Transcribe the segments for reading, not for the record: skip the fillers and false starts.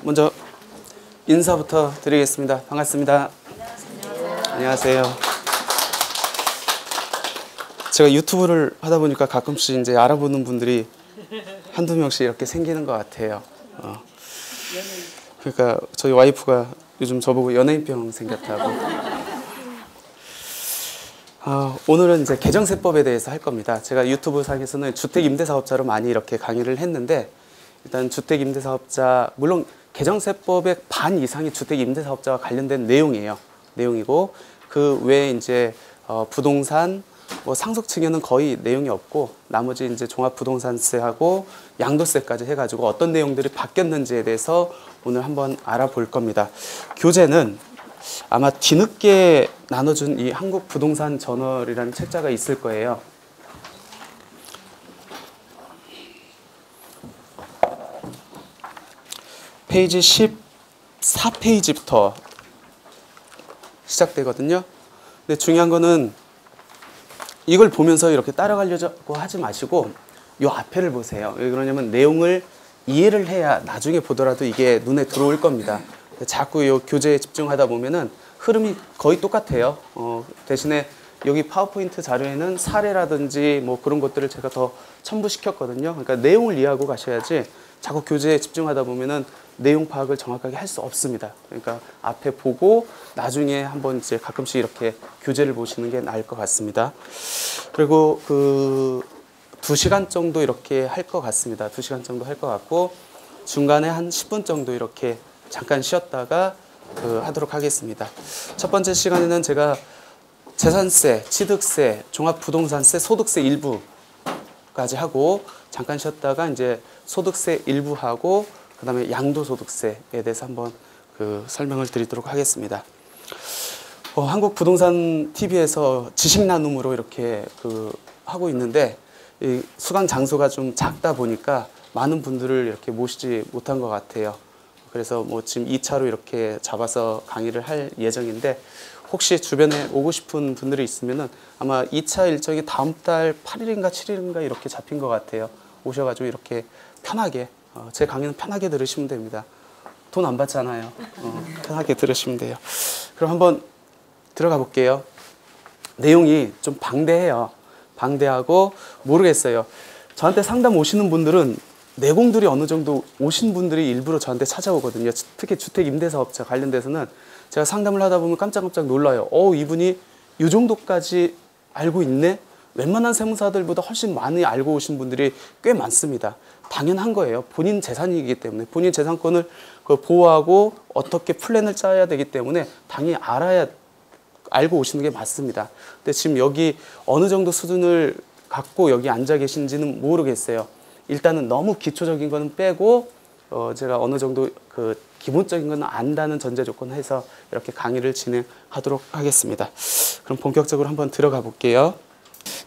먼저 인사부터 드리겠습니다. 반갑습니다. 안녕하세요. 제가 유튜브를 하다 보니까 가끔씩 이제 알아보는 분들이 한두 명씩 이렇게 생기는 것 같아요. 그러니까 저희 와이프가 요즘 저보고 연예인병 생겼다고. 오늘은 이제 개정세법에 대해서 할 겁니다. 제가 유튜브 상에서는 주택임대사업자로 많이 이렇게 강의를 했는데, 일단 주택임대사업자, 물론 개정세법의 반 이상이 주택임대사업자와 관련된 내용이고, 그 외에 이제 부동산, 상속 증여는 거의 내용이 없고, 나머지 이제 종합부동산세하고 양도세까지 해가지고 어떤 내용들이 바뀌었는지에 대해서 오늘 한번 알아볼 겁니다. 교재는 아마 뒤늦게 나눠준 이 한국부동산저널이라는 책자가 있을 거예요. 페이지 14페이지부터 시작되거든요. 근데 중요한 거는 이걸 보면서 이렇게 따라가려고 하지 마시고 이 앞에를 보세요. 왜 그러냐면 내용을 이해를 해야 나중에 보더라도 이게 눈에 들어올 겁니다. 자꾸 이 교재에 집중하다 보면은 흐름이 거의 똑같아요. 대신에 여기 파워포인트 자료에는 사례라든지 뭐 그런 것들을 제가 더 첨부시켰거든요. 그러니까 내용을 이해하고 가셔야지 자꾸 교재에 집중하다 보면은 내용 파악을 정확하게 할 수 없습니다. 그러니까 앞에 보고 나중에 한번 이제 가끔씩 이렇게 교재를 보시는 게 나을 것 같습니다. 그리고 2시간 정도 이렇게 할 것 같습니다. 2시간 정도 할 것 같고 중간에 한 10분 정도 이렇게 잠깐 쉬었다가 하도록 하겠습니다. 첫 번째 시간에는 제가 재산세, 취득세, 종합부동산세, 소득세 일부까지 하고 잠깐 쉬었다가 이제 소득세 일부 하고 그 다음에 양도소득세에 대해서 한번 설명을 드리도록 하겠습니다. 한국부동산TV에서 지식나눔으로 이렇게 하고 있는데 이 수강 장소가 좀 작다 보니까 많은 분들을 이렇게 모시지 못한 것 같아요. 그래서 뭐 지금 2차로 이렇게 잡아서 강의를 할 예정인데 혹시 주변에 오고 싶은 분들이 있으면은 아마 2차 일정이 다음 달 8일인가 7일인가 이렇게 잡힌 것 같아요. 오셔가지고 이렇게 편하게 제 강의는 편하게 들으시면 됩니다. 돈 안 받잖아요. 편하게 들으시면 돼요. 그럼 한번 들어가 볼게요. 내용이 좀 방대해요. 방대하고 모르겠어요. 저한테 상담 오시는 분들은 내공들이 어느 정도 오신 분들이 일부러 저한테 찾아오거든요. 특히 주택임대사업자 관련돼서는 제가 상담을 하다 보면 깜짝깜짝 놀라요. 이분이 이 정도까지 알고 있네? 웬만한 세무사들보다 훨씬 많이 알고 오신 분들이 꽤 많습니다. 당연한 거예요. 본인 재산이기 때문에 본인 재산권을 보호하고 어떻게 플랜을 짜야 되기 때문에 당연히 알고 오시는 게 맞습니다. 근데 지금 여기 어느 정도 수준을 갖고 여기 앉아 계신지는 모르겠어요. 일단은 너무 기초적인 거는 빼고 제가 어느 정도 기본적인 거는 안다는 전제 조건 해서 이렇게 강의를 진행하도록 하겠습니다. 그럼 본격적으로 한번 들어가 볼게요.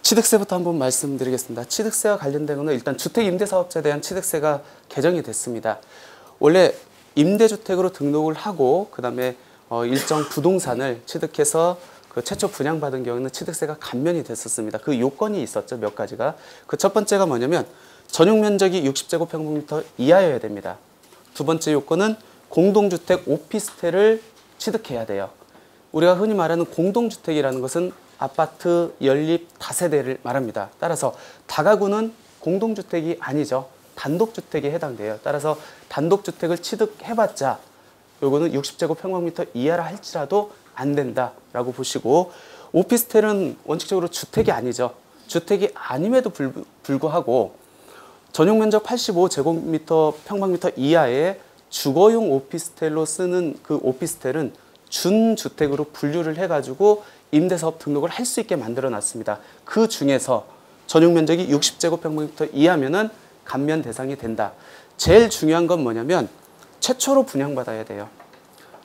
취득세부터 한번 말씀드리겠습니다. 취득세와 관련된 거는 일단 주택임대사업자에 대한 취득세가 개정이 됐습니다. 원래 임대주택으로 등록을 하고 그 다음에 일정 부동산을 취득해서 최초 분양받은 경우에는 취득세가 감면이 됐었습니다. 그 요건이 있었죠. 몇 가지가. 그 첫 번째가 뭐냐면 전용면적이 60제곱평방미터 이하여야 됩니다. 두 번째 요건은 공동주택 오피스텔을 취득해야 돼요. 우리가 흔히 말하는 공동주택이라는 것은 아파트 연립 다세대를 말합니다. 따라서 다가구는 공동주택이 아니죠. 단독주택에 해당돼요. 따라서 단독주택을 취득해봤자 요거는 60제곱평방미터 이하라 할지라도 안 된다라고 보시고, 오피스텔은 원칙적으로 주택이 아니죠. 주택이 아님에도 불구하고 전용면적 85제곱미터 평방미터 이하의 주거용 오피스텔로 쓰는 그 오피스텔은 준주택으로 분류를 해가지고 임대사업 등록을 할 수 있게 만들어 놨습니다. 그 중에서 전용면적이 60제곱평방미터 이하면은 감면 대상이 된다. 제일 중요한 건 뭐냐면 최초로 분양받아야 돼요.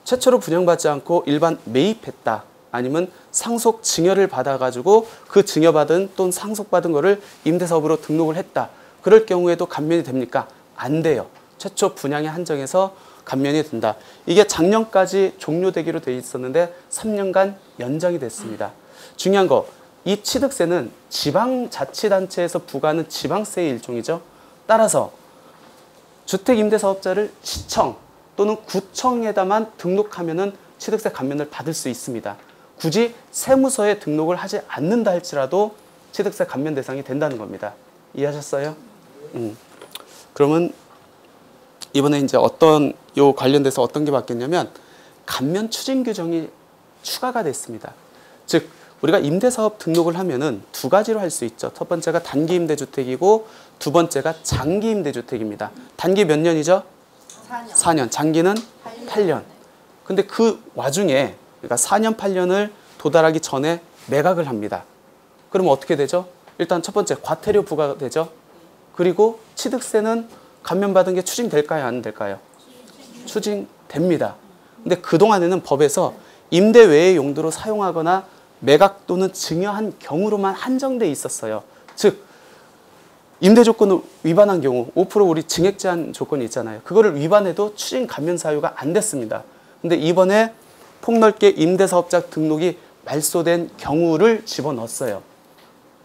최초로 분양받지 않고 일반 매입했다. 아니면 상속 증여를 받아가지고 그 증여받은 또는 상속받은 거를 임대사업으로 등록을 했다. 그럴 경우에도 감면이 됩니까? 안 돼요. 최초 분양에 한정해서 감면이 된다. 이게 작년까지 종료되기로 돼 있었는데 3년간 연장이 됐습니다. 중요한 거, 이 취득세는 지방자치단체에서 부과하는 지방세의 일종이죠. 따라서 주택임대사업자를 시청, 또는 구청에다만 등록하면은 취득세 감면을 받을 수 있습니다. 굳이 세무서에 등록을 하지 않는다 할지라도 취득세 감면 대상이 된다는 겁니다. 이해하셨어요? 그러면 이번에 이제 요 관련돼서 어떤 게 바뀌었냐면 감면 추진 규정이 추가가 됐습니다. 즉 우리가 임대사업 등록을 하면은 두 가지로 할 수 있죠. 첫 번째가 단기 임대주택이고 두 번째가 장기 임대주택입니다. 단기 몇 년이죠? 4년. 장기는 8년. 근데 그 와중에 그러니까 4년, 8년을 도달하기 전에 매각을 합니다. 그러면 어떻게 되죠? 일단 첫 번째 과태료 부과가 되죠. 그리고 취득세는 감면받은 게 추징될까요? 안 될까요? 추징됩니다. 근데 그동안에는 법에서 임대 외의 용도로 사용하거나 매각 또는 증여한 경우로만 한정돼 있었어요. 즉 임대 조건을 위반한 경우 5% 우리 증액 제한 조건이 있잖아요. 그거를 위반해도 추징 감면 사유가 안 됐습니다. 근데 이번에 폭넓게 임대사업자 등록이 말소된 경우를 집어넣었어요.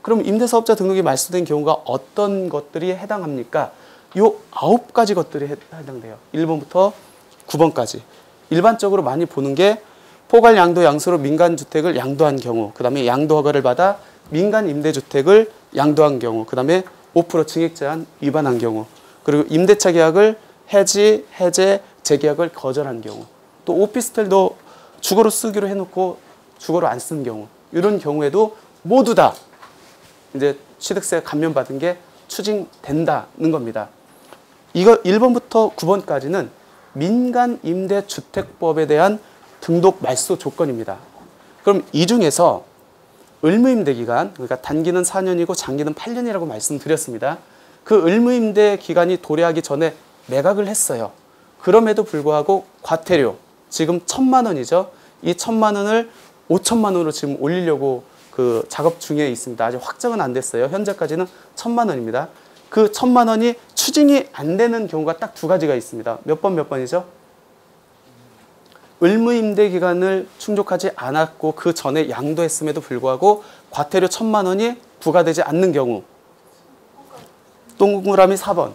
그럼 임대사업자 등록이 말소된 경우가 어떤 것들이 해당합니까? 요 9가지 것들이 해당돼요. 1번부터 9번까지. 일반적으로 많이 보는 게 포괄 양도 양수로 민간주택을 양도한 경우, 그 다음에 양도 허가를 받아 민간 임대주택을 양도한 경우, 그 다음에 5% 증액 제한 위반한 경우, 그리고 임대차 계약을 해지, 해제, 재계약을 거절한 경우, 또 오피스텔도 주거로 쓰기로 해놓고 주거로 안 쓴 경우, 이런 경우에도 모두 다 이제 취득세 감면받은 게 추징된다는 겁니다. 이거 1번부터 9번까지는 민간임대주택법에 대한 등록 말소 조건입니다. 그럼 이 중에서 의무임대 기간, 그러니까 단기는 4년이고 장기는 8년이라고 말씀드렸습니다. 그 의무임대 기간이 도래하기 전에 매각을 했어요. 그럼에도 불구하고 과태료, 지금 1,000만 원이죠. 이 1,000만 원을 5,000만 원으로 지금 올리려고 그 작업 중에 있습니다. 아직 확정은 안 됐어요. 현재까지는 1,000만 원입니다. 그 1,000만 원이 추징이 안 되는 경우가 딱 두 가지가 있습니다. 몇 번이죠? 의무임대 기간을 충족하지 않았고 그 전에 양도했음에도 불구하고 과태료 1,000만 원이 부과되지 않는 경우. 동그라미 4번.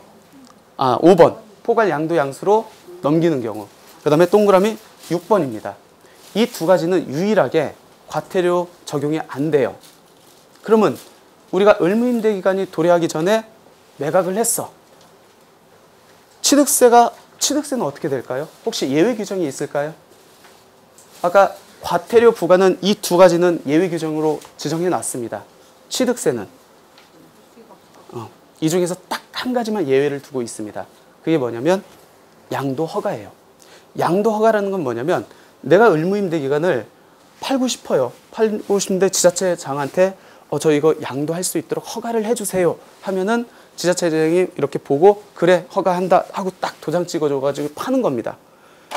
5번. 포괄 양도 양수로 넘기는 경우. 그 다음에 동그라미 6번입니다. 이 두 가지는 유일하게 과태료 적용이 안 돼요. 그러면 우리가 의무임대 기간이 도래하기 전에 매각을 했어. 취득세는 어떻게 될까요? 혹시 예외 규정이 있을까요? 아까 과태료 부과는 이 두 가지는 예외 규정으로 지정해 놨습니다. 취득세는 이 중에서 딱 한 가지만 예외를 두고 있습니다. 그게 뭐냐면 양도 허가예요. 양도 허가라는 건 뭐냐면 내가 의무임대 기간을 팔고 싶어요. 팔고 싶은데 지자체장한테 저 이거 양도할 수 있도록 허가를 해주세요 하면은 지자체장이 이렇게 보고 그래 허가한다 하고 딱 도장 찍어줘가지고 파는 겁니다.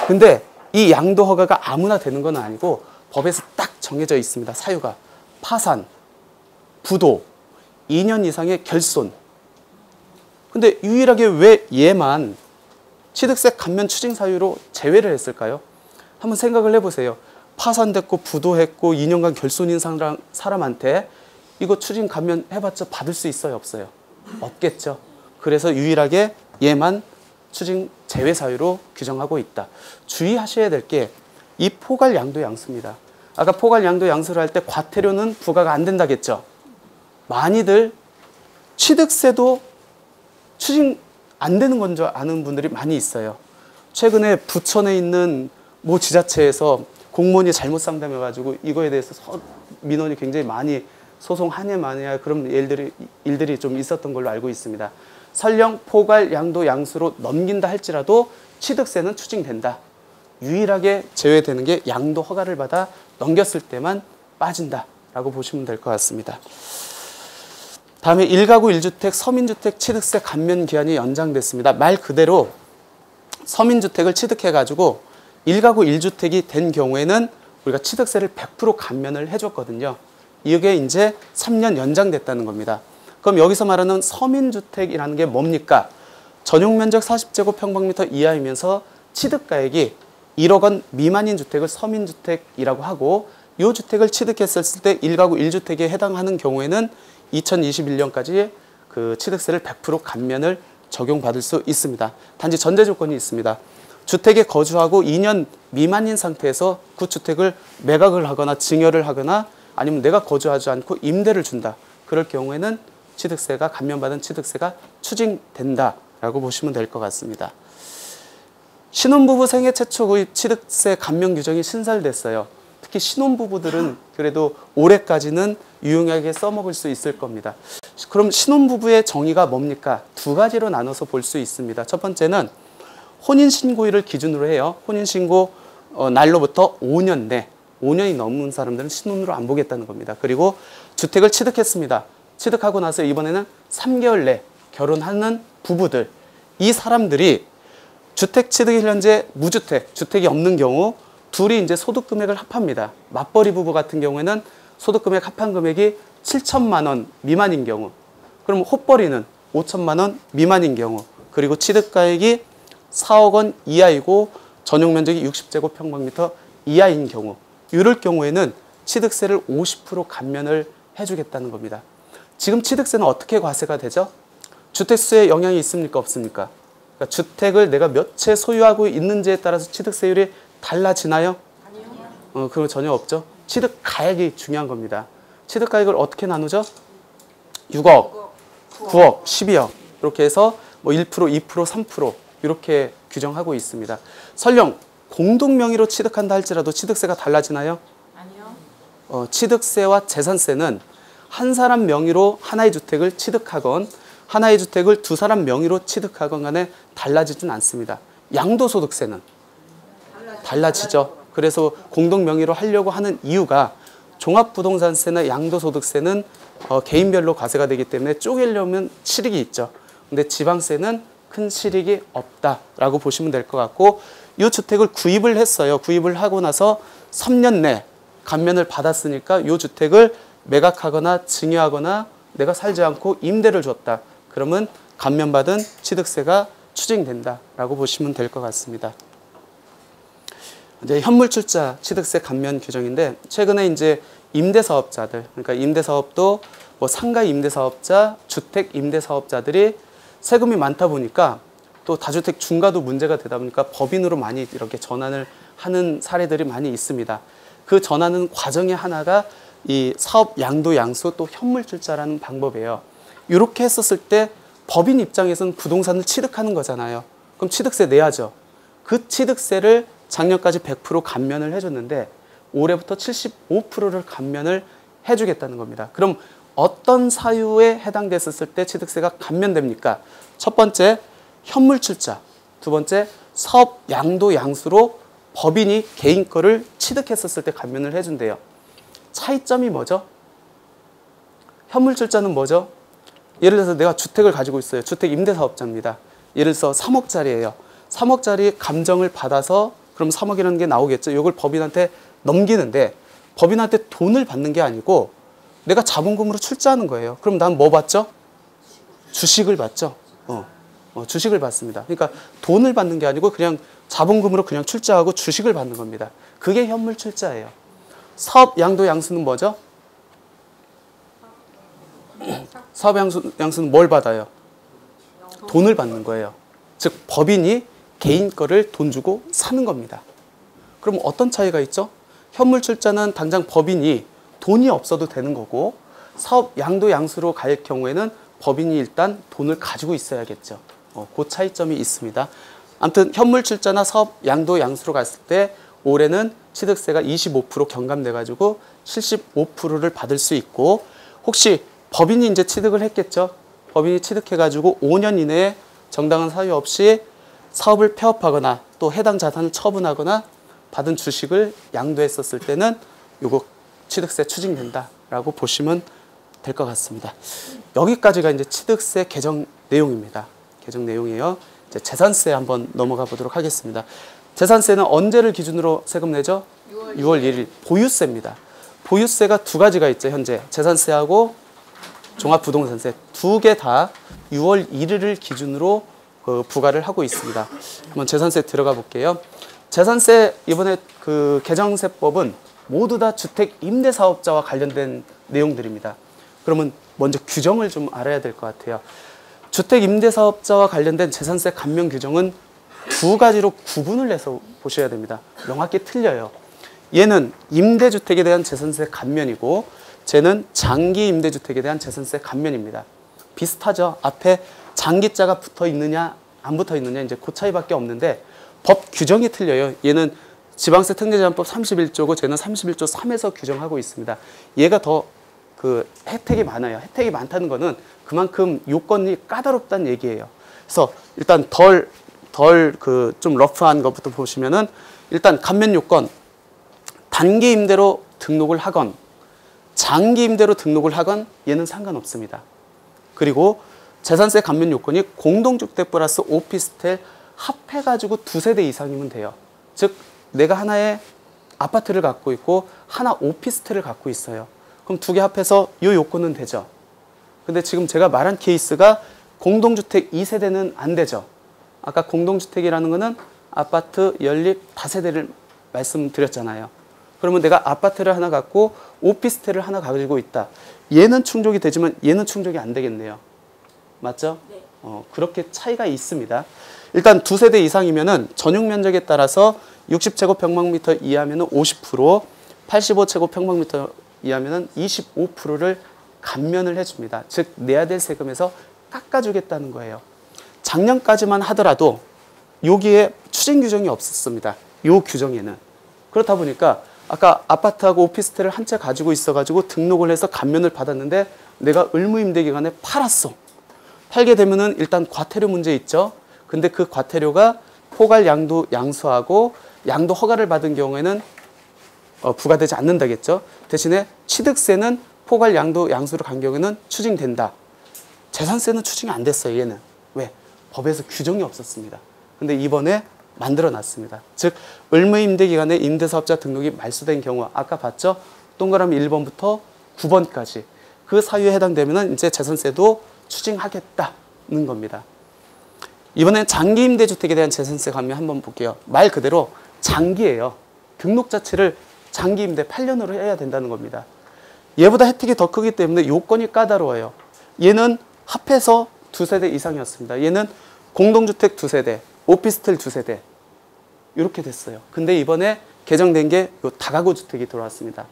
근데 이 양도 허가가 아무나 되는 건 아니고 법에서 딱 정해져 있습니다. 사유가 파산, 부도, 2년 이상의 결손. 근데 유일하게 왜 얘만 취득세 감면 추징 사유로 제외를 했을까요? 한번 생각을 해보세요. 파산됐고 부도했고 2년간 결손인 사람한테 이거 추징 감면 해봤자 받을 수 있어요? 없어요? 없겠죠. 그래서 유일하게 얘만 추징 제외 사유로 규정하고 있다. 주의하셔야 될 게 이 포괄 양도 양수입니다. 아까 포괄 양도 양수를 할 때 과태료는 부과가 안 된다겠죠. 많이들 취득세도 추징 안 되는 건 줄 아는 분들이 많이 있어요. 최근에 부천에 있는 모 지자체에서 공무원이 잘못 상담해가지고 이거에 대해서 민원이 굉장히 많이 소송하냐 마냐 그런 일들이 좀 있었던 걸로 알고 있습니다. 설령 포괄 양도 양수로 넘긴다 할지라도 취득세는 추징된다. 유일하게 제외되는 게 양도 허가를 받아 넘겼을 때만 빠진다라고 보시면 될 것 같습니다. 다음에 1가구 1주택 서민주택 취득세 감면 기한이 연장됐습니다. 말 그대로 서민주택을 취득해가지고 1가구 1주택이 된 경우에는 우리가 취득세를 100% 감면을 해줬거든요. 이게 이제 3년 연장됐다는 겁니다. 그럼 여기서 말하는 서민주택이라는 게 뭡니까? 전용면적 40제곱평방미터 이하이면서 취득가액이 1억 원 미만인 주택을 서민주택이라고 하고 이 주택을 취득했을 때 1가구 1주택에 해당하는 경우에는 2021년까지 그 취득세를 100% 감면을 적용받을 수 있습니다. 단지 전제 조건이 있습니다. 주택에 거주하고 2년 미만인 상태에서 그 주택을 매각을 하거나 증여를 하거나 아니면 내가 거주하지 않고 임대를 준다. 그럴 경우에는 취득세가 감면받은 취득세가 추징된다라고 보시면 될 것 같습니다. 신혼부부 생애 최초의 취득세 감면 규정이 신설됐어요. 특히 신혼부부들은 그래도 올해까지는 유용하게 써먹을 수 있을 겁니다. 그럼 신혼부부의 정의가 뭡니까? 두 가지로 나눠서 볼 수 있습니다. 첫 번째는 혼인신고일을 기준으로 해요. 혼인신고 날로부터 5년 내, 5년이 넘은 사람들은 신혼으로 안 보겠다는 겁니다. 그리고 주택을 취득했습니다. 취득하고 나서 이번에는 3개월 내 결혼하는 부부들, 이 사람들이 주택 취득이 현재 무주택, 주택이 없는 경우 둘이 이제 소득 금액을 합합니다. 맞벌이 부부 같은 경우에는 소득 금액 합한 금액이 7천만 원 미만인 경우, 그럼 헛벌이는 5천만 원 미만인 경우, 그리고 취득가액이 4억 원 이하이고 전용 면적이 60제곱평방미터 이하인 경우, 이럴 경우에는 취득세를 50% 감면을 해주겠다는 겁니다. 지금 취득세는 어떻게 과세가 되죠? 주택수에 영향이 있습니까? 없습니까? 그러니까 주택을 내가 몇 채 소유하고 있는지에 따라서 취득세율이 달라지나요? 아니요. 그건 전혀 없죠. 취득가액이 중요한 겁니다. 취득가액을 어떻게 나누죠? 6억, 9억, 12억 이렇게 해서 뭐 1%, 2%, 3% 이렇게 규정하고 있습니다. 설령 공동 명의로 취득한다 할지라도 취득세가 달라지나요? 아니요. 취득세와 재산세는 한 사람 명의로 하나의 주택을 취득하건 하나의 주택을 두 사람 명의로 취득하건 간에 달라지진 않습니다. 양도소득세는 달라지죠. 그래서 공동 명의로 하려고 하는 이유가 종합부동산세나 양도소득세는 개인별로 과세가 되기 때문에 쪼개려면 실익이 있죠. 근데 지방세는 큰 실익이 없다라고 보시면 될 것 같고, 이 주택을 구입을 했어요. 구입을 하고 나서 3년 내 감면을 받았으니까 이 주택을 매각하거나 증여하거나 내가 살지 않고 임대를 줬다. 그러면 감면받은 취득세가 추징된다라고 보시면 될 것 같습니다. 이제 현물출자 취득세 감면 규정인데, 최근에 이제 임대사업자들, 그러니까 임대사업도 뭐 상가 임대사업자, 주택 임대사업자들이 세금이 많다 보니까 또 다주택 중과도 문제가 되다 보니까 법인으로 많이 이렇게 전환을 하는 사례들이 많이 있습니다. 그 전환은 과정의 하나가 이 사업 양도 양수 또 현물출자라는 방법이에요. 이렇게 했었을 때 법인 입장에서는 부동산을 취득하는 거잖아요. 그럼 취득세 내야죠. 그 취득세를 작년까지 100% 감면을 해줬는데 올해부터 75%를 감면을 해주겠다는 겁니다. 그럼 어떤 사유에 해당됐었을 때 취득세가 감면됩니까? 첫 번째, 현물출자. 두 번째, 사업 양도 양수로 법인이 개인 거를 취득했었을 때 감면을 해준대요. 차이점이 뭐죠? 현물출자는 뭐죠? 예를 들어서 내가 주택을 가지고 있어요. 주택 임대사업자입니다. 예를 들어서 3억짜리예요. 3억짜리 감정을 받아서 그럼 3억이라는 게 나오겠죠. 이걸 법인한테 넘기는데 법인한테 돈을 받는 게 아니고 내가 자본금으로 출자하는 거예요. 그럼 난 뭐 받죠? 주식을 받죠. 주식을 받습니다. 그러니까 돈을 받는 게 아니고 그냥 자본금으로 그냥 출자하고 주식을 받는 겁니다. 그게 현물 출자예요. 사업 양도 양수는 뭐죠? 사업 양수는 뭘 받아요? 돈을 받는 거예요. 즉 법인이 개인 거를 돈 주고 사는 겁니다. 그럼 어떤 차이가 있죠? 현물 출자는 당장 법인이 돈이 없어도 되는 거고, 사업 양도 양수로 갈 경우에는 법인이 일단 돈을 가지고 있어야겠죠. 그 차이점이 있습니다. 아무튼 현물 출자나 사업 양도 양수로 갔을 때 올해는 취득세가 25% 경감돼 가지고 75%를 받을 수 있고, 혹시 법인이 이제 취득을 했겠죠. 법인이 취득해 가지고 5년 이내에 정당한 사유 없이 사업을 폐업하거나 또 해당 자산을 처분하거나 받은 주식을 양도했었을 때는 요거 취득세 추징된다라고 보시면 될 것 같습니다. 여기까지가 이제 취득세 개정 내용입니다. 개정 내용이에요. 이제 재산세 한번 넘어가 보도록 하겠습니다. 재산세는 언제를 기준으로 세금 내죠? 6월 1일 보유세입니다. 보유세가 두 가지가 있죠. 현재 재산세하고 종합부동산세 두 개 다 6월 1일을 기준으로 부과를 하고 있습니다. 한번 재산세 들어가 볼게요. 재산세 이번에 그 개정세법은 모두 다 주택 임대사업자와 관련된 내용들입니다. 그러면 먼저 규정을 좀 알아야 될 것 같아요. 주택 임대사업자와 관련된 재산세 감면 규정은 두 가지로 구분을 해서 보셔야 됩니다. 명확히 틀려요. 얘는 임대주택에 대한 재산세 감면이고 쟤는 장기 임대주택에 대한 재산세 감면입니다. 비슷하죠? 앞에 장기자가 붙어 있느냐 안 붙어 있느냐 이제 그 차이밖에 없는데 법 규정이 틀려요. 얘는 지방세 특례제한법 31조고 쟤는 31조 3에서 규정하고 있습니다. 얘가 더 그 혜택이 많아요. 혜택이 많다는 거는 그만큼 요건이 까다롭다는 얘기예요. 그래서 일단 덜 그 좀 러프한 것부터 보시면은 일단 감면 요건 단기 임대로 등록을 하건 장기 임대로 등록을 하건 얘는 상관없습니다. 그리고 재산세 감면 요건이 공동주택 플러스 오피스텔 합해가지고 두세 대 이상이면 돼요. 즉 내가 하나의 아파트를 갖고 있고 하나 오피스텔을 갖고 있어요. 그럼 두 개 합해서 이 요건은 되죠. 근데 지금 제가 말한 케이스가 공동주택 2세대는 안 되죠. 아까 공동주택이라는 거는 아파트 연립 다세대를 말씀드렸잖아요. 그러면 내가 아파트를 하나 갖고 오피스텔을 하나 가지고 있다. 얘는 충족이 되지만 얘는 충족이 안 되겠네요. 맞죠? 네. 그렇게 차이가 있습니다. 일단 두 세대 이상이면은 전용 면적에 따라서 60제곱평방미터 이하면은 50%, 85제곱평방미터 이하면은 25%를 감면을 해줍니다. 즉 내야 될 세금에서 깎아주겠다는 거예요. 작년까지만 하더라도 여기에 추징 규정이 없었습니다. 요 규정에는. 그렇다 보니까 아까 아파트하고 오피스텔을 한 채 가지고 있어가지고 등록을 해서 감면을 받았는데 내가 의무임대 기간에 팔았어. 팔게 되면은 일단 과태료 문제 있죠. 근데 그 과태료가 포괄 양도 양수하고 양도 허가를 받은 경우에는 부과되지 않는다겠죠. 대신에 취득세는 포괄 양도 양수를 간 경우에는 추징된다. 재산세는 추징이 안 됐어요. 얘는. 왜? 법에서 규정이 없었습니다. 근데 이번에 만들어놨습니다. 즉 의무임대 기간에 임대사업자 등록이 말소된 경우 아까 봤죠? 동그라미 1번부터 9번까지 그 사유에 해당되면 이제 재산세도 추징하겠다는 겁니다. 이번엔 장기 임대주택에 대한 재산세 감면 한번 볼게요. 말 그대로 장기예요. 등록 자체를 장기 임대 8년으로 해야 된다는 겁니다. 얘보다 혜택이 더 크기 때문에 요건이 까다로워요. 얘는 합해서 두 세대 이상이었습니다. 얘는 공동주택 두 세대, 오피스텔 두 세대 이렇게 됐어요. 근데 이번에 개정된 게 요 다가구 주택이 들어왔습니다.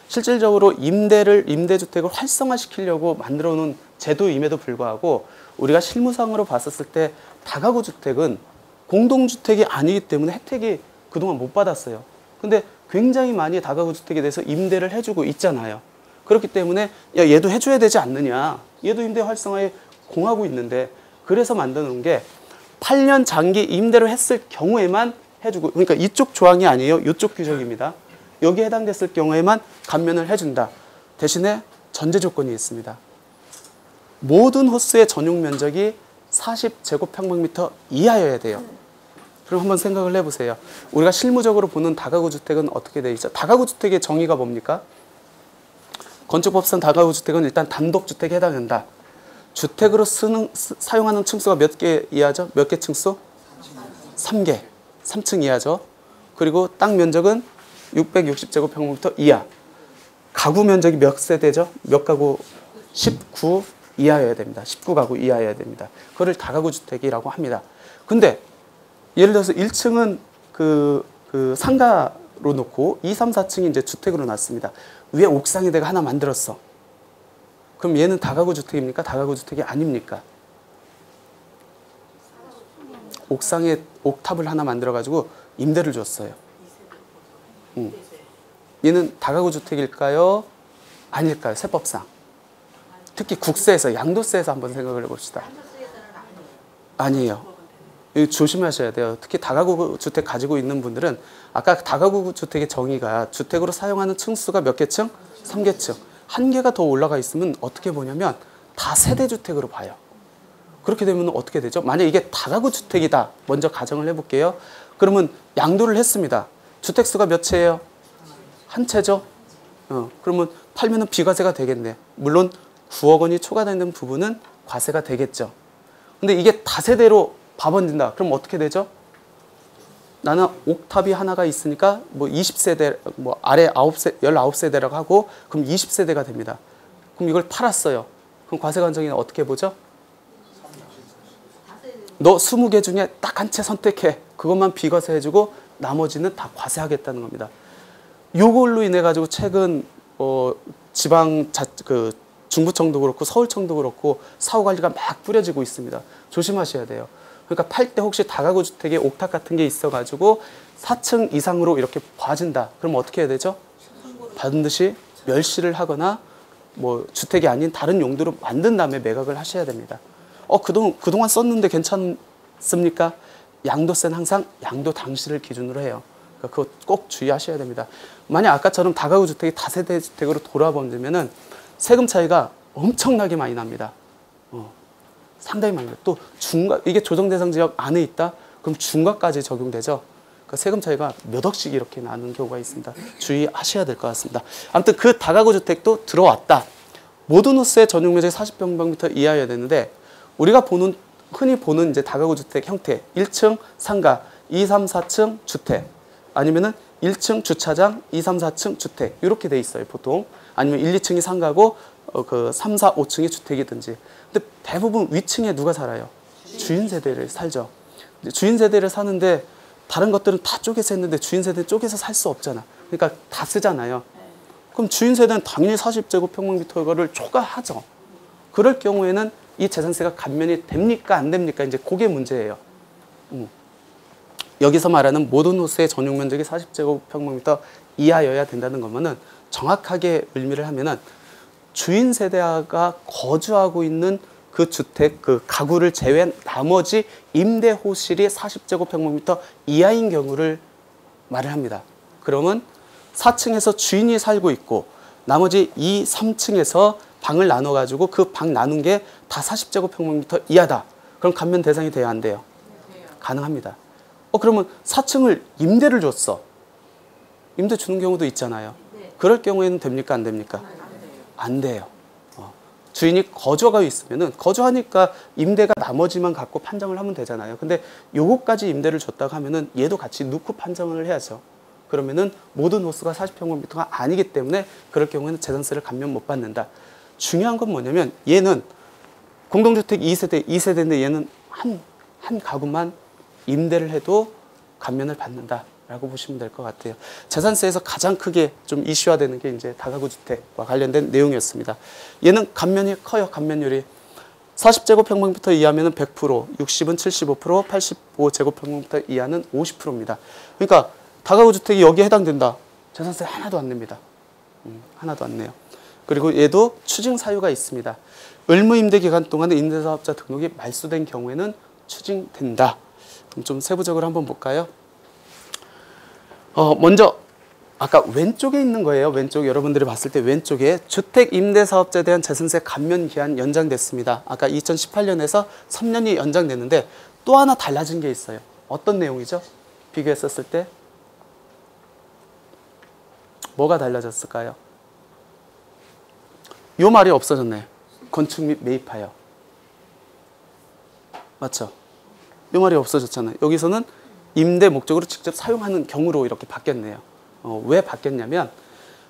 실질적으로 임대주택을 활성화시키려고 만들어 놓은 제도임에도 불구하고 우리가 실무상으로 봤었을 때 다가구 주택은 공동주택이 아니기 때문에 혜택이 그동안 못 받았어요. 근데 굉장히 많이 다가구 주택에 대해서 임대를 해주고 있잖아요. 그렇기 때문에 야 얘도 해줘야 되지 않느냐. 얘도 임대 활성화에 공하고 있는데 그래서 만들어 놓은 게 8년 장기 임대로 했을 경우에만 해주고 그러니까 이쪽 조항이 아니에요. 이쪽 규정입니다. 여기에 해당됐을 경우에만 감면을 해준다. 대신에 전제 조건이 있습니다. 모든 호수의 전용 면적이 40제곱평방미터 이하여야 돼요. 그럼 한번 생각을 해보세요. 우리가 실무적으로 보는 다가구 주택은 어떻게 되어 있죠? 다가구 주택의 정의가 뭡니까? 건축법상 다가구 주택은 일단 단독주택에 해당한다. 주택으로 사용하는 층수가 몇 개 이하죠? 몇 개 층수? 3개. 3층 이하죠. 그리고 땅 면적은 660제곱평방미터 이하. 가구 면적이 몇 세대죠? 몇 가구? 19 이하여야 됩니다. 19가구 이하여야 됩니다. 그걸 다가구 주택이라고 합니다. 근데 예를 들어서 1층은 그 상가로 놓고 2, 3, 4층이 이제 주택으로 놨습니다. 위에 옥상에 내가 하나 만들었어. 그럼 얘는 다가구 주택입니까? 다가구 주택이 아닙니까? 옥상에 옥탑을 하나 만들어가지고 임대를 줬어요. 얘는 다가구 주택일까요? 아닐까요? 세법상. 특히 국세에서, 양도세에서 한번 생각을 해봅시다. 아니에요. 조심하셔야 돼요. 특히 다가구 주택 가지고 있는 분들은 아까 다가구 주택의 정의가 주택으로 사용하는 층수가 몇 개층? 3개층. 한 개가 더 올라가 있으면 어떻게 보냐면 다세대 주택으로 봐요. 그렇게 되면 어떻게 되죠? 만약 이게 다가구 주택이다. 먼저 가정을 해볼게요. 그러면 양도를 했습니다. 주택수가 몇 채예요? 한 채죠? 그러면 팔면은 비과세가 되겠네. 물론 9억 원이 초과되는 부분은 과세가 되겠죠. 근데 이게 다세대로 밥얹는다. 그럼 어떻게 되죠? 나는 옥탑이 하나가 있으니까 뭐 20세대, 뭐 아래 19세대라고 하고 그럼 20세대가 됩니다. 그럼 이걸 팔았어요. 그럼 과세 관정이 어떻게 보죠? 너 20개 중에 딱 한 채 선택해. 그것만 비과세 해주고 나머지는 다 과세하겠다는 겁니다. 요걸로 인해 가지고 최근 중부청도 그렇고 서울청도 그렇고 사후관리가 막 뿌려지고 있습니다. 조심하셔야 돼요. 그러니까 팔 때 혹시 다가구 주택에 옥탑 같은 게 있어가지고 4층 이상으로 이렇게 봐진다. 그럼 어떻게 해야 되죠? 반드시 멸시를 하거나 뭐 주택이 아닌 다른 용도로 만든 다음에 매각을 하셔야 됩니다. 그동안 썼는데 괜찮습니까? 양도세는 항상 양도 당시를 기준으로 해요. 그러니까 그거 꼭 주의하셔야 됩니다. 만약 아까처럼 다가구 주택이 다세대 주택으로 돌아버리면은 세금 차이가 엄청나게 많이 납니다. 상당히 많이 납니다. 또 이게 조정 대상 지역 안에 있다? 그럼 중과까지 적용되죠. 그러니까 세금 차이가 몇 억씩 이렇게 나는 경우가 있습니다. 주의하셔야 될 것 같습니다. 아무튼 그 다가구 주택도 들어왔다. 모든 호수의 전용 면적이 40평방미터 이하여야 되는데 우리가 흔히 보는 이제 다가구 주택 형태 1층 상가 2, 3, 4층 주택 아니면은 1층 주차장 2, 3, 4층 주택 이렇게 돼 있어요 보통. 아니면 1, 2층이 상가고 3, 4, 5층이 주택이든지. 근데 대부분 위층에 누가 살아요? 주인 세대를 살죠. 주인 세대를 사는데 다른 것들은 다 쪼개서 했는데 주인 세대 쪼개서 살 수 없잖아. 그러니까 다 쓰잖아요. 그럼 주인 세대는 당연히 40제곱평방미터를 초과하죠. 그럴 경우에는 이 재산세가 감면이 됩니까 안 됩니까? 이제 그게 문제예요. 여기서 말하는 모든 호수의 전용 면적이 40제곱평방미터 이하여야 된다는 거면은 정확하게 의미를 하면은 주인 세대가 거주하고 있는 그 주택, 그 가구를 제외한 나머지 임대 호실이 40제곱평방미터 이하인 경우를 말을 합니다. 그러면 4층에서 주인이 살고 있고 나머지 2, 3층에서 방을 나눠가지고 그 방 나눈 게 다 40제곱평방미터 이하다. 그럼 감면 대상이 돼야 안 돼요? 가능합니다. 그러면 4층을 임대를 줬어. 임대 주는 경우도 있잖아요. 그럴 경우에는 됩니까? 안 됩니까? 안 돼요. 주인이 거주가 있으면은 거주하니까 임대가 나머지만 갖고 판정을 하면 되잖아요. 근데 요거까지 임대를 줬다고 하면은 얘도 같이 넣고 판정을 해야죠. 그러면은 모든 호수가 40평방미터가 아니기 때문에 그럴 경우에는 재산세를 감면 못 받는다. 중요한 건 뭐냐면 얘는 공동주택 2세대인데 얘는 한 가구만 임대를 해도 감면을 받는다라고 보시면 될 것 같아요. 재산세에서 가장 크게 좀 이슈화되는 게 이제 다가구 주택과 관련된 내용이었습니다. 얘는 감면이 커요. 감면율이 40제곱평방미터 이하면은 100%, 60은 75%, 85제곱평방미터 이하는 50%입니다. 그러니까 다가구 주택이 여기에 해당된다. 재산세 하나도 안 냅니다. 하나도 안 내요. 그리고 얘도 추징 사유가 있습니다. 의무 임대 기간 동안에 임대사업자 등록이 말소된 경우에는 추징된다. 그럼 좀 세부적으로 한번 볼까요? 먼저 아까 왼쪽에 있는 거예요. 왼쪽 여러분들이 봤을 때 왼쪽에 주택 임대사업자에 대한 재산세 감면 기한 연장됐습니다. 아까 2018년에서 3년이 연장됐는데 또 하나 달라진 게 있어요. 어떤 내용이죠? 비교했었을 때 뭐가 달라졌을까요? 요 말이 없어졌네. 건축 및 매입하여. 맞죠? 요 말이 없어졌잖아요. 여기서는 임대 목적으로 직접 사용하는 경우로 이렇게 바뀌었네요. 왜 바뀌었냐면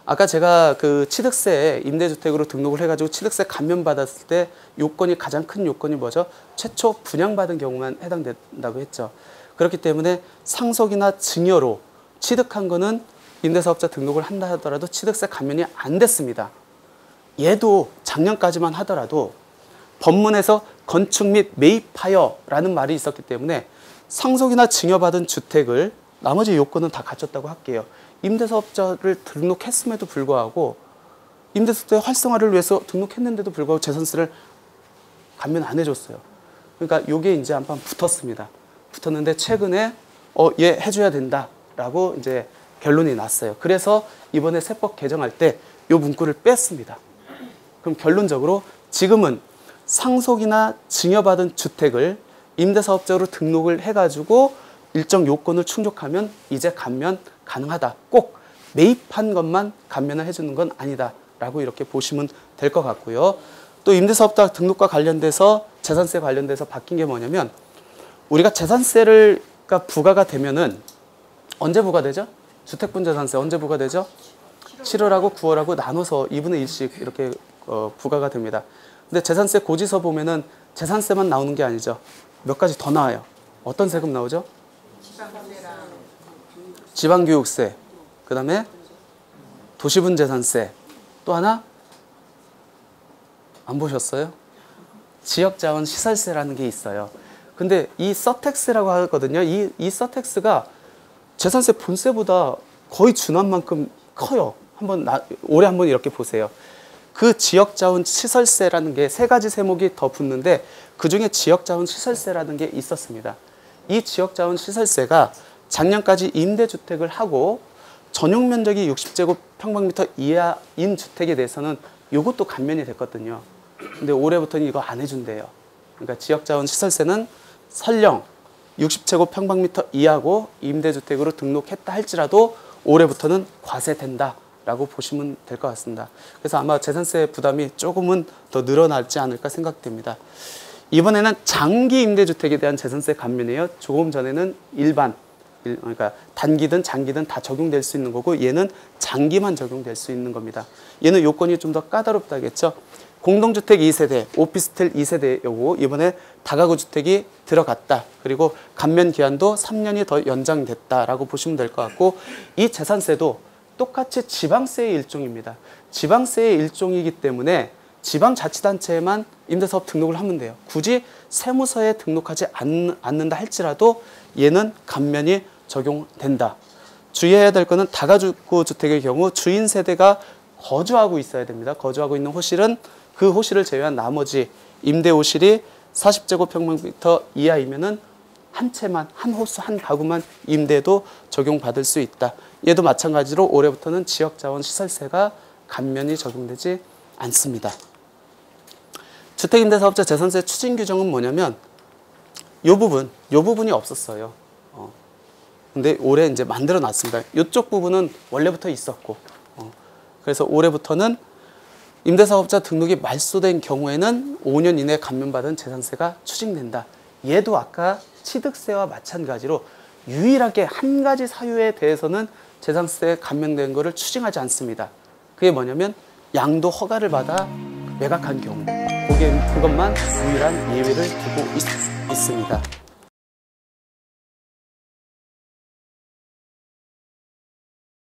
아까 제가 그 취득세 임대주택으로 등록을 해가지고 취득세 감면받았을 때 요건이 가장 큰 요건이 뭐죠? 최초 분양받은 경우만 해당된다고 했죠. 그렇기 때문에 상속이나 증여로 취득한 거는 임대사업자 등록을 한다 하더라도 취득세 감면이 안 됐습니다. 얘도 작년까지만 하더라도 법문에서 건축 및 매입하여라는 말이 있었기 때문에 상속이나 증여받은 주택을 나머지 요건은 다 갖췄다고 할게요. 임대사업자를 등록했음에도 불구하고 임대주택 활성화를 위해서 등록했는데도 불구하고 재산세를 감면 안 해줬어요. 그러니까 요게 이제 한번 붙었습니다. 붙었는데 최근에 얘 해줘야 된다라고 이제 결론이 났어요. 그래서 이번에 세법 개정할 때 요 문구를 뺐습니다. 그럼 결론적으로 지금은 상속이나 증여받은 주택을 임대사업자로 등록을 해가지고 일정 요건을 충족하면 이제 감면 가능하다. 꼭 매입한 것만 감면을 해주는 건 아니다라고 이렇게 보시면 될 것 같고요. 또 임대사업자 등록과 관련돼서 재산세 관련돼서 바뀐 게 뭐냐면 우리가 재산세가 부과가 되면은 언제 부과되죠? 주택분재산세 언제 부과되죠? 7월하고 9월하고 나눠서 2분의 1씩 이렇게 부과가 됩니다. 근데 재산세 고지서 보면은 재산세만 나오는 게 아니죠. 몇 가지 더 나와요. 어떤 세금 나오죠? 지방교육세, 그 다음에 도시분재산세, 또 하나 안 보셨어요? 지역자원시설세라는 게 있어요. 근데 이 서택스라고 하거든요. 이 서택스가 재산세 본세보다 거의 준한 만큼 커요. 올해 한번 이렇게 보세요. 그 지역자원시설세라는 게 세 가지 세목이 더 붙는데 그중에 지역자원시설세라는 게 있었습니다. 이 지역자원시설세가 작년까지 임대주택을 하고 전용면적이 60제곱평방미터 이하인 주택에 대해서는 이것도 감면이 됐거든요. 근데 올해부터는 이거 안 해준대요. 그러니까 지역자원시설세는 설령 60제곱평방미터 이하고 임대주택으로 등록했다 할지라도 올해부터는 과세된다라고 보시면 될 것 같습니다. 그래서 아마 재산세 부담이 조금은 더 늘어나지 않을까 생각됩니다. 이번에는 장기 임대주택에 대한 재산세 감면이에요. 조금 전에는 일반, 그러니까 단기든 장기든 다 적용될 수 있는 거고 얘는 장기만 적용될 수 있는 겁니다. 얘는 요건이 좀 더 까다롭다겠죠. 공동주택 2세대, 오피스텔 2세대이고 이번에 다가구 주택이 들어갔다. 그리고 감면 기한도 3년이 더 연장됐다라고 보시면 될 것 같고 이 재산세도 똑같이 지방세의 일종입니다. 지방세의 일종이기 때문에 지방자치단체에만 임대사업 등록을 하면 돼요. 굳이 세무서에 등록하지 않는다 할지라도 얘는 감면이 적용된다. 주의해야 될 것은 다가구 주택의 경우 주인 세대가 거주하고 있어야 됩니다. 거주하고 있는 호실은 그 호실을 제외한 나머지 임대 호실이 40제곱평방미터 이하이면은 한 채만, 한 호수, 한 가구만 임대도 적용받을 수 있다. 얘도 마찬가지로 올해부터는 지역자원시설세가 감면이 적용되지 않습니다. 주택임대사업자 재산세 추진 규정은 뭐냐면 요 부분이 없었어요. 근데 올해 이제 만들어 놨습니다. 이쪽 부분은 원래부터 있었고, 그래서 올해부터는 임대사업자 등록이 말소된 경우에는 5년 이내 감면받은 재산세가 추징된다. 얘도 아까 취득세와 마찬가지로 유일하게 한 가지 사유에 대해서는 재산세 감면된 것을 추징하지 않습니다. 그게 뭐냐면 양도 허가를 받아 매각한 경우, 그것만 유일한 예외를 두고 있습니다.